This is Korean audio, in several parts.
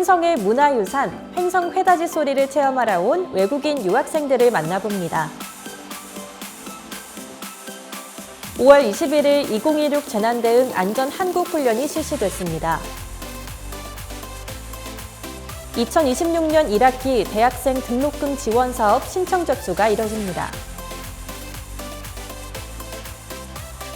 횡성의 문화유산, 횡성 회다지 소리를 체험하러 온 외국인 유학생들을 만나봅니다. 5월 21일 2016 재난대응 안전한국훈련이 실시됐습니다. 2026년 1학기 대학생 등록금 지원 사업 신청 접수가 이뤄집니다.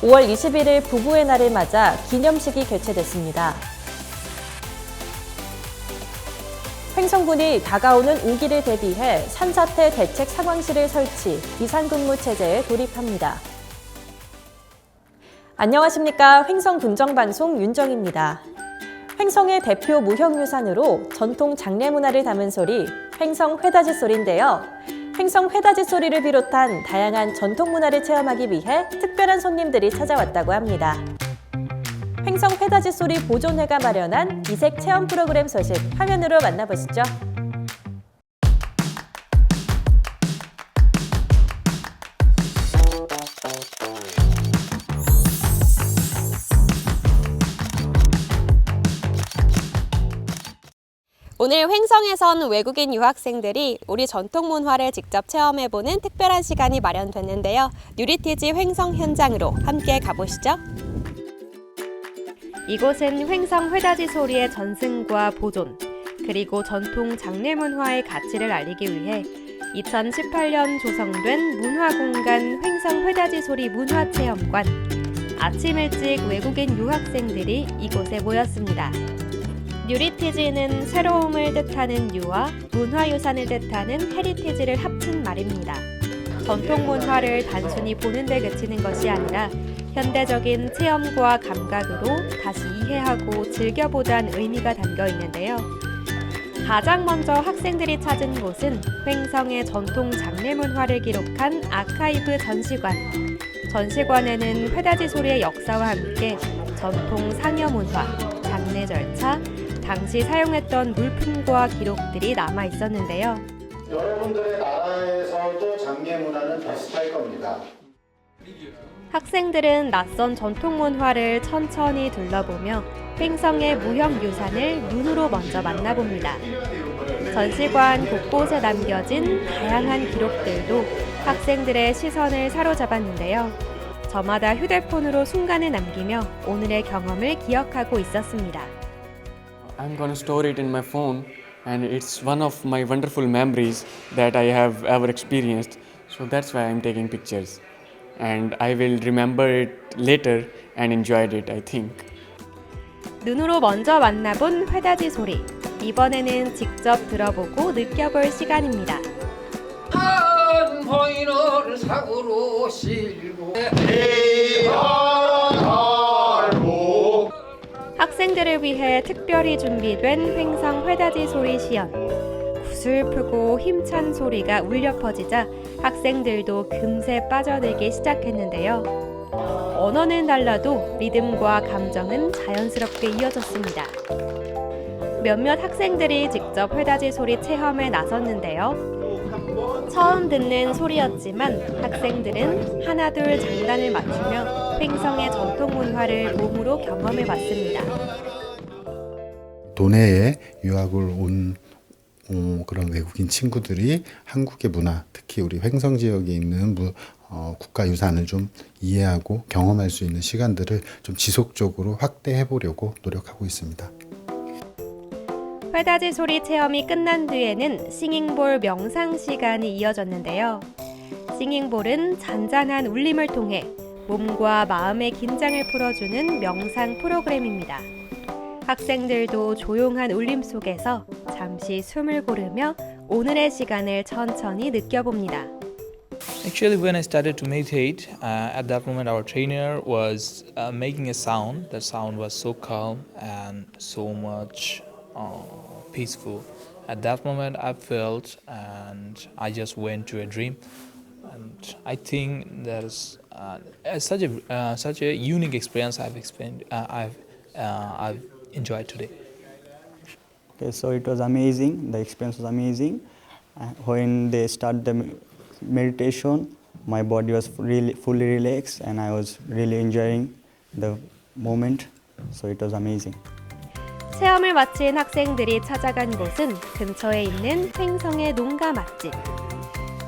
5월 21일 부부의 날을 맞아 기념식이 개최됐습니다. 횡성군이 다가오는 우기를 대비해 산사태 대책 상황실을 설치, 비상근무 체제에 돌입합니다. 안녕하십니까. 횡성 군정방송 윤정입니다. 횡성의 대표 무형유산으로 전통 장례문화를 담은 소리, 횡성 회다지 소리인데요. 횡성 회다지 소리를 비롯한 다양한 전통 문화를 체험하기 위해 특별한 손님들이 찾아왔다고 합니다. 횡성 회다지 소리 보존회가 마련한 이색 체험 프로그램 소식 화면으로 만나보시죠. 오늘 횡성에선 외국인 유학생들이 우리 전통 문화를 직접 체험해보는 특별한 시간이 마련됐는데요. 뉴리티지 횡성 현장으로 함께 가보시죠. 이곳은 횡성 회다지 소리의 전승과 보존, 그리고 전통 장례 문화의 가치를 알리기 위해 2018년 조성된 문화공간 횡성 회다지 소리 문화체험관. 아침 일찍 외국인 유학생들이 이곳에 모였습니다. 뉴리티지는 새로움을 뜻하는 뉴와 문화유산을 뜻하는 헤리티지를 합친 말입니다. 전통 문화를 단순히 보는 데 그치는 것이 아니라 현대적인 체험과 감각으로 다시 이해하고 즐겨보자는 의미가 담겨 있는데요. 가장 먼저 학생들이 찾은 곳은 횡성의 전통 장례 문화를 기록한 아카이브 전시관. 전시관에는 회다지 소리의 역사와 함께 전통 상여 문화, 장례 절차, 당시 사용했던 물품과 기록들이 남아 있었는데요. 여러분들의 나라에서도 장례 문화는 비슷할 겁니다. 학생들은 낯선 전통 문화를 천천히 둘러보며 횡성의 무형유산을 눈으로 먼저 만나봅니다. 전시관 곳곳에 남겨진 다양한 기록들도 학생들의 시선을 사로잡았는데요. 저마다 휴대폰으로 순간을 남기며 오늘의 경험을 기억하고 있었습니다. I'm going to store it in my phone, and it's one of my wonderful memories that I have ever experienced. So that's why I'm taking pictures, and I will remember it later and enjoyed it, I think. 눈으로 먼저 만나본 회다지 소리. 이번에는 직접 들어보고 느껴볼 시간입니다. 한 호인을 사고로 실고 학생들을 위해 특별히 준비된 횡성 회다지 소리 시연. 구슬프고 힘찬 소리가 울려 퍼지자 학생들도 금세 빠져들기 시작했는데요. 언어는 달라도 리듬과 감정은 자연스럽게 이어졌습니다. 몇몇 학생들이 직접 회다지 소리 체험에 나섰는데요. 처음 듣는 소리였지만 학생들은 하나둘 장단을 맞추며 횡성의 전통 문화를 몸으로 경험해봤습니다. 도내에 유학을 온 그런 외국인 친구들이 한국의 문화, 특히 우리 횡성 지역에 있는 국가유산을 좀 이해하고 경험할 수 있는 시간들을 좀 지속적으로 확대해 보려고 노력하고 있습니다. 회다지 소리 체험이 끝난 뒤에는 싱잉볼 명상 시간이 이어졌는데요. 싱잉볼은 잔잔한 울림을 통해 몸과 마음의 긴장을 풀어주는 명상 프로그램입니다. 학생들도 조용한 울림 속에서 잠시 숨을 고르며 오늘의 시간을 천천히 느껴봅니다. Actually, when I started to meditate, at that moment our trainer was making a sound. The sound was so calm and so much peaceful. At that moment I felt and I just went to a dream. And I think there's such a unique experience I've enjoyed today. Okay, so it was amazing. The experience was amazing. When they started the meditation, my body was really fully relaxed, and I was really enjoying the moment. So it was amazing. 체험을 마친 학생들이 찾아간 곳은 근처에 있는 횡성의 농가 맛집.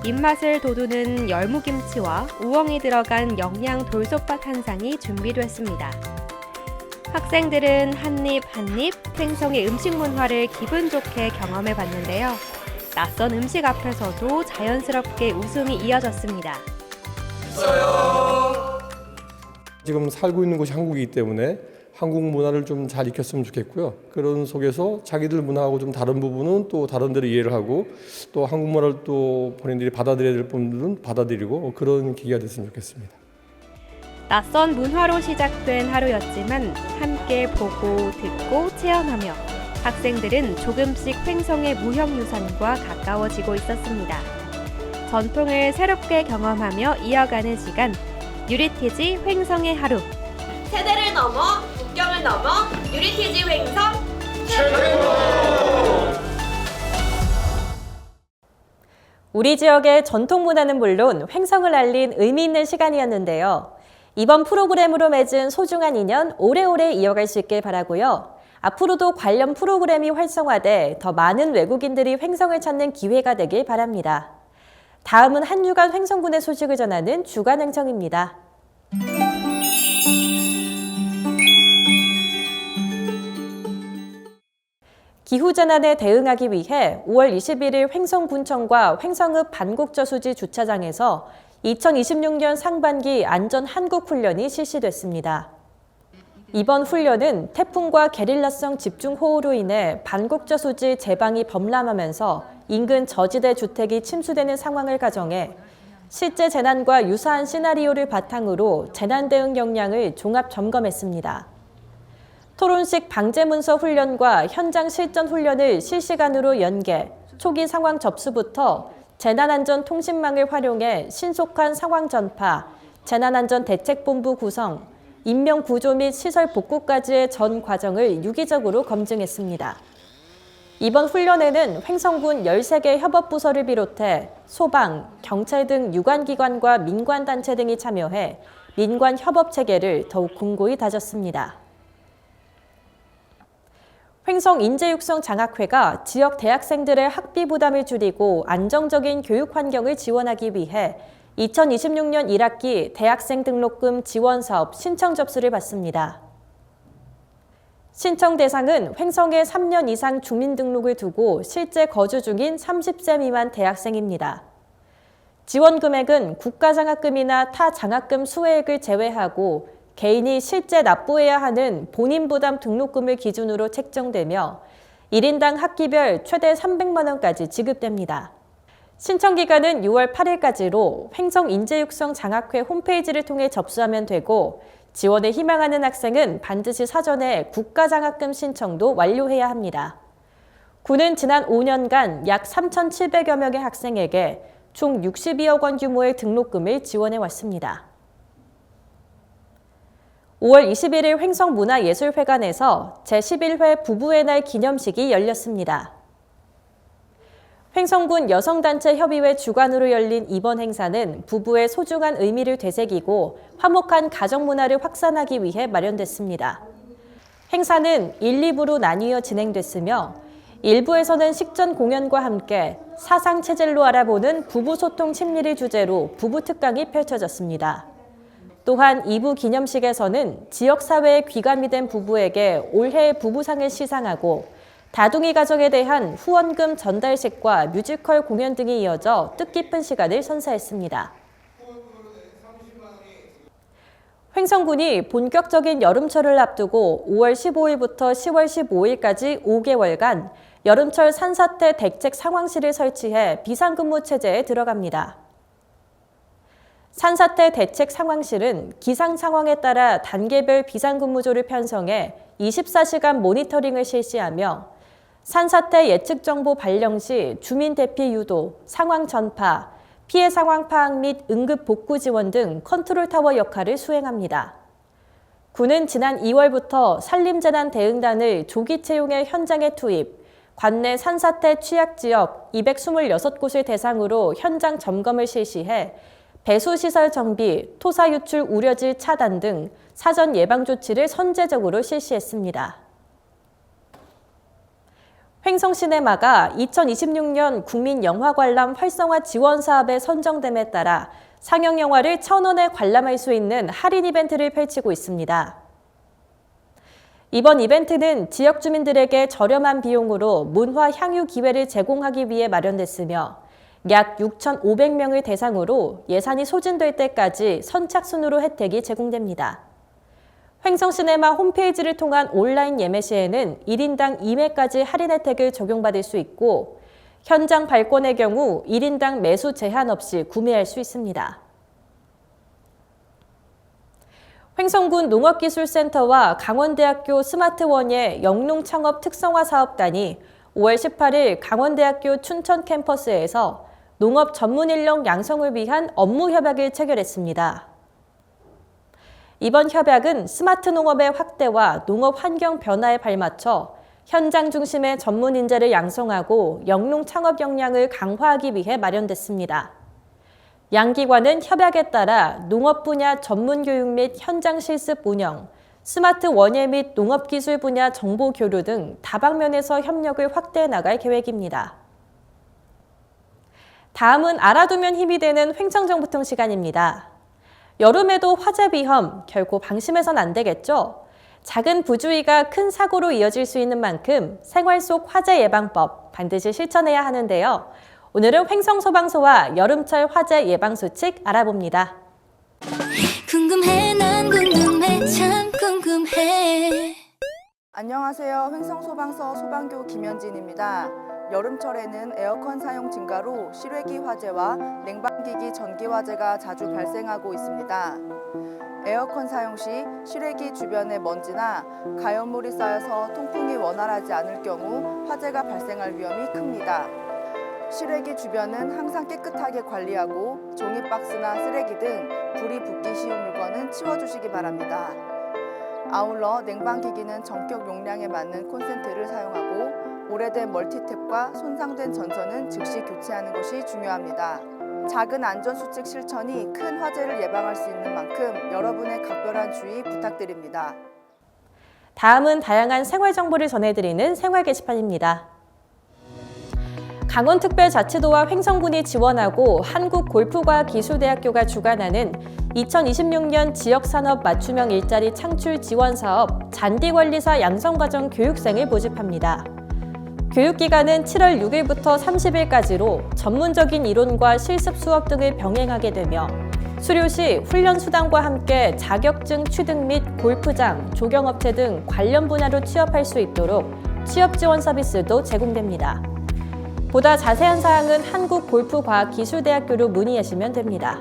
입맛을 돋우는 열무김치와 우엉이 들어간 영양 돌솥밥 한 상이 준비됐습니다. 학생들은 한입 한입 횡성의 음식 문화를 기분 좋게 경험해 봤는데요. 낯선 음식 앞에서도 자연스럽게 웃음이 이어졌습니다. 지금 살고 있는 곳이 한국이기 때문에 한국 문화를 좀 잘 익혔으면 좋겠고요. 그런 속에서 자기들 문화하고 좀 다른 부분은 또 다른 데로 이해를 하고 또 한국 문화를 또 본인들이 받아들여야 될 부분들은 받아들이고 그런 기회가 됐으면 좋겠습니다. 낯선 문화로 시작된 하루였지만 함께 보고 듣고 체험하며 학생들은 조금씩 횡성의 무형유산과 가까워지고 있었습니다. 전통을 새롭게 경험하며 이어가는 시간, 유리티지 횡성의 하루. 세대를 넘어 국경을 넘어 유리티지 횡성 우리 지역의 전통 문화는 물론 횡성을 알린 의미 있는 시간이었는데요. 이번 프로그램으로 맺은 소중한 인연 오래오래 이어갈 수 있길 바라고요. 앞으로도 관련 프로그램이 활성화돼 더 많은 외국인들이 횡성을 찾는 기회가 되길 바랍니다. 다음은 한 주간 횡성군의 소식을 전하는 주간 횡성입니다. 기후재난에 대응하기 위해 5월 21일 횡성군청과 횡성읍 반곡저수지 주차장에서 2026년 상반기 안전한국훈련이 실시됐습니다. 이번 훈련은 태풍과 게릴라성 집중호우로 인해 반곡저수지 제방이 범람하면서 인근 저지대 주택이 침수되는 상황을 가정해 실제 재난과 유사한 시나리오를 바탕으로 재난 대응 역량을 종합 점검했습니다. 토론식 방제문서 훈련과 현장 실전 훈련을 실시간으로 연계, 초기 상황 접수부터 재난안전 통신망을 활용해 신속한 상황 전파, 재난안전대책본부 구성, 인명구조 및 시설 복구까지의 전 과정을 유기적으로 검증했습니다. 이번 훈련에는 횡성군 13개 협업부서를 비롯해 소방, 경찰 등 유관기관과 민관단체 등이 참여해 민관 협업체계를 더욱 공고히 다졌습니다. 횡성 인재육성 장학회가 지역 대학생들의 학비 부담을 줄이고 안정적인 교육 환경을 지원하기 위해 2026년 1학기 대학생 등록금 지원 사업 신청 접수를 받습니다. 신청 대상은 횡성에 3년 이상 주민등록을 두고 실제 거주 중인 30세 미만 대학생입니다. 지원 금액은 국가장학금이나 타 장학금 수혜액을 제외하고 개인이 실제 납부해야 하는 본인 부담 등록금을 기준으로 책정되며 1인당 학기별 최대 300만 원까지 지급됩니다. 신청 기간은 6월 8일까지로 횡성 인재육성 장학회 홈페이지를 통해 접수하면 되고 지원에 희망하는 학생은 반드시 사전에 국가장학금 신청도 완료해야 합니다. 군은 지난 5년간 약 3,700여 명의 학생에게 총 62억 원 규모의 등록금을 지원해 왔습니다. 5월 21일 횡성문화예술회관에서 제11회 부부의 날 기념식이 열렸습니다. 횡성군 여성단체 협의회 주관으로 열린 이번 행사는 부부의 소중한 의미를 되새기고 화목한 가정문화를 확산하기 위해 마련됐습니다. 행사는 1, 2부로 나뉘어 진행됐으며 1부에서는 식전 공연과 함께 사상체질로 알아보는 부부소통 심리를 주제로 부부특강이 펼쳐졌습니다. 또한 2부 기념식에서는 지역사회에 귀감이 된 부부에게 올해의 부부상을 시상하고 다둥이 가정에 대한 후원금 전달식과 뮤지컬 공연 등이 이어져 뜻깊은 시간을 선사했습니다. 횡성군이 본격적인 여름철을 앞두고 5월 15일부터 10월 15일까지 5개월간 여름철 산사태 대책 상황실을 설치해 비상근무 체제에 들어갑니다. 산사태 대책 상황실은 기상 상황에 따라 단계별 비상근무조를 편성해 24시간 모니터링을 실시하며 산사태 예측 정보 발령 시 주민 대피 유도, 상황 전파, 피해 상황 파악 및 응급 복구 지원 등 컨트롤 타워 역할을 수행합니다. 군은 지난 2월부터 산림재난 대응단을 조기 채용해 현장에 투입, 관내 산사태 취약 지역 226곳을 대상으로 현장 점검을 실시해 배수시설 정비, 토사 유출 우려질 차단 등 사전 예방 조치를 선제적으로 실시했습니다. 횡성시네마가 2026년 국민영화관람 활성화 지원 사업에 선정됨에 따라 상영 영화를 1,000원에 관람할 수 있는 할인 이벤트를 펼치고 있습니다. 이번 이벤트는 지역 주민들에게 저렴한 비용으로 문화 향유 기회를 제공하기 위해 마련됐으며 약 6,500명을 대상으로 예산이 소진될 때까지 선착순으로 혜택이 제공됩니다. 횡성시네마 홈페이지를 통한 온라인 예매 시에는 1인당 2매까지 할인 혜택을 적용받을 수 있고 현장 발권의 경우 1인당 매수 제한 없이 구매할 수 있습니다. 횡성군 농업기술센터와 강원대학교 스마트원예 영농창업 특성화 사업단이 5월 18일 강원대학교 춘천 캠퍼스에서 농업 전문 인력 양성을 위한 업무 협약을 체결했습니다. 이번 협약은 스마트 농업의 확대와 농업 환경 변화에 발맞춰 현장 중심의 전문 인재를 양성하고 영농 창업 역량을 강화하기 위해 마련됐습니다. 양 기관은 협약에 따라 농업 분야 전문 교육 및 현장 실습 운영, 스마트 원예 및 농업기술 분야 정보 교류 등 다방면에서 협력을 확대해 나갈 계획입니다. 다음은 알아두면 힘이 되는 횡성정보통 시간입니다. 여름에도 화재 위험 결코 방심해선 안 되겠죠? 작은 부주의가 큰 사고로 이어질 수 있는 만큼 생활 속 화재 예방법 반드시 실천해야 하는데요. 오늘은 횡성소방서와 여름철 화재 예방 수칙 알아봅니다. 궁금해 난 궁금해 참 궁금해. 안녕하세요. 횡성소방서 소방교 김현진입니다. 여름철에는 에어컨 사용 증가로 실외기 화재와 냉방기기 전기 화재가 자주 발생하고 있습니다. 에어컨 사용 시 실외기 주변에 먼지나 가연물이 쌓여서 통풍이 원활하지 않을 경우 화재가 발생할 위험이 큽니다. 실외기 주변은 항상 깨끗하게 관리하고 종이박스나 쓰레기 등 불이 붙기 쉬운 물건은 치워주시기 바랍니다. 아울러 냉방기기는 전격 용량에 맞는 콘센트를 사용하고 오래된 멀티탭과 손상된 전선은 즉시 교체하는 것이 중요합니다. 작은 안전수칙 실천이 큰 화재를 예방할 수 있는 만큼 여러분의 각별한 주의 부탁드립니다. 다음은 다양한 생활 정보를 전해드리는 생활 게시판입니다. 강원특별자치도와 횡성군이 지원하고 한국골프과학기술대학교가 주관하는 2026년 지역산업 맞춤형 일자리 창출 지원사업 잔디관리사 양성과정 교육생을 모집합니다. 교육기간은 7월 6일부터 30일까지로 전문적인 이론과 실습 수업 등을 병행하게 되며 수료 시 훈련 수당과 함께 자격증 취득 및 골프장, 조경업체 등 관련 분야로 취업할 수 있도록 취업 지원 서비스도 제공됩니다. 보다 자세한 사항은 한국골프과학기술대학교로 문의하시면 됩니다.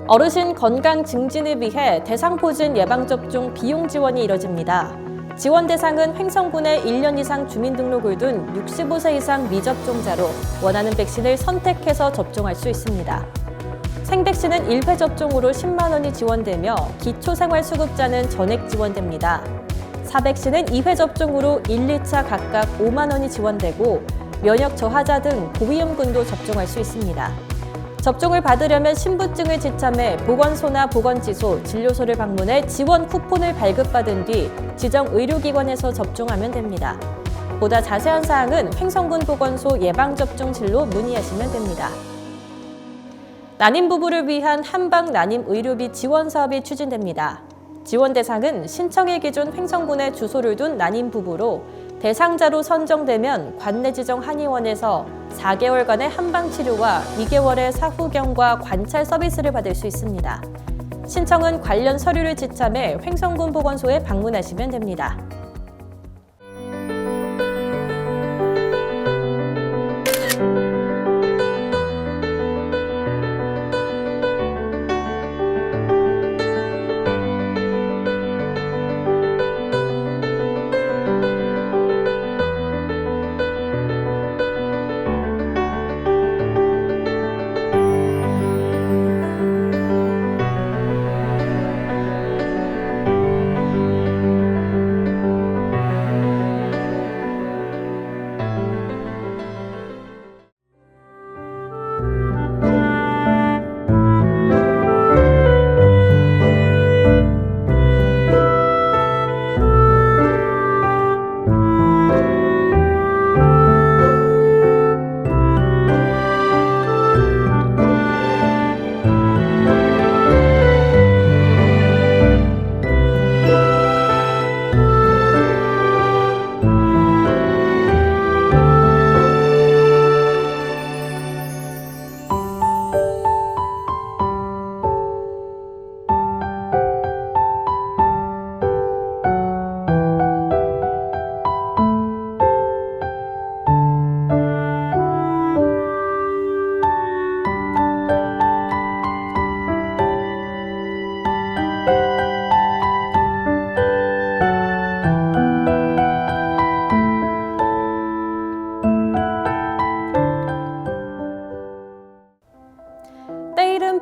어르신 건강 증진을 위해 대상포진 예방접종 비용 지원이 이뤄집니다. 지원 대상은 횡성군에 1년 이상 주민등록을 둔 65세 이상 미접종자로 원하는 백신을 선택해서 접종할 수 있습니다. 생백신은 1회 접종으로 10만 원이 지원되며 기초생활수급자는 전액 지원됩니다. 사백신은 2회 접종으로 1, 2차 각각 5만 원이 지원되고 면역 저하자 등 고위험군도 접종할 수 있습니다. 접종을 받으려면 신분증을 지참해 보건소나 보건지소, 진료소를 방문해 지원 쿠폰을 발급받은 뒤 지정 의료기관에서 접종하면 됩니다. 보다 자세한 사항은 횡성군 보건소 예방접종실로 문의하시면 됩니다. 난임 부부를 위한 한방 난임 의료비 지원 사업이 추진됩니다. 지원 대상은 신청일 기준 횡성군에 주소를 둔 난임 부부로 대상자로 선정되면 관내 지정 한의원에서 4개월간의 한방 치료와 2개월의 사후경과 관찰 서비스를 받을 수 있습니다. 신청은 관련 서류를 지참해 횡성군 보건소에 방문하시면 됩니다.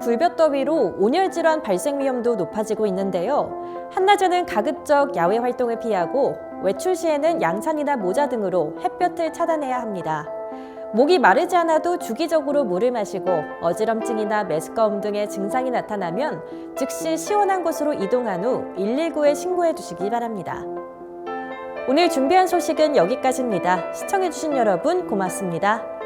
불볕더위로 온열 질환 발생 위험도 높아지고 있는데요. 한낮에는 가급적 야외 활동을 피하고 외출 시에는 양산이나 모자 등으로 햇볕을 차단해야 합니다. 목이 마르지 않아도 주기적으로 물을 마시고 어지럼증이나 메스꺼움 등의 증상이 나타나면 즉시 시원한 곳으로 이동한 후 119에 신고해 주시기 바랍니다. 오늘 준비한 소식은 여기까지입니다. 시청해주신 여러분 고맙습니다.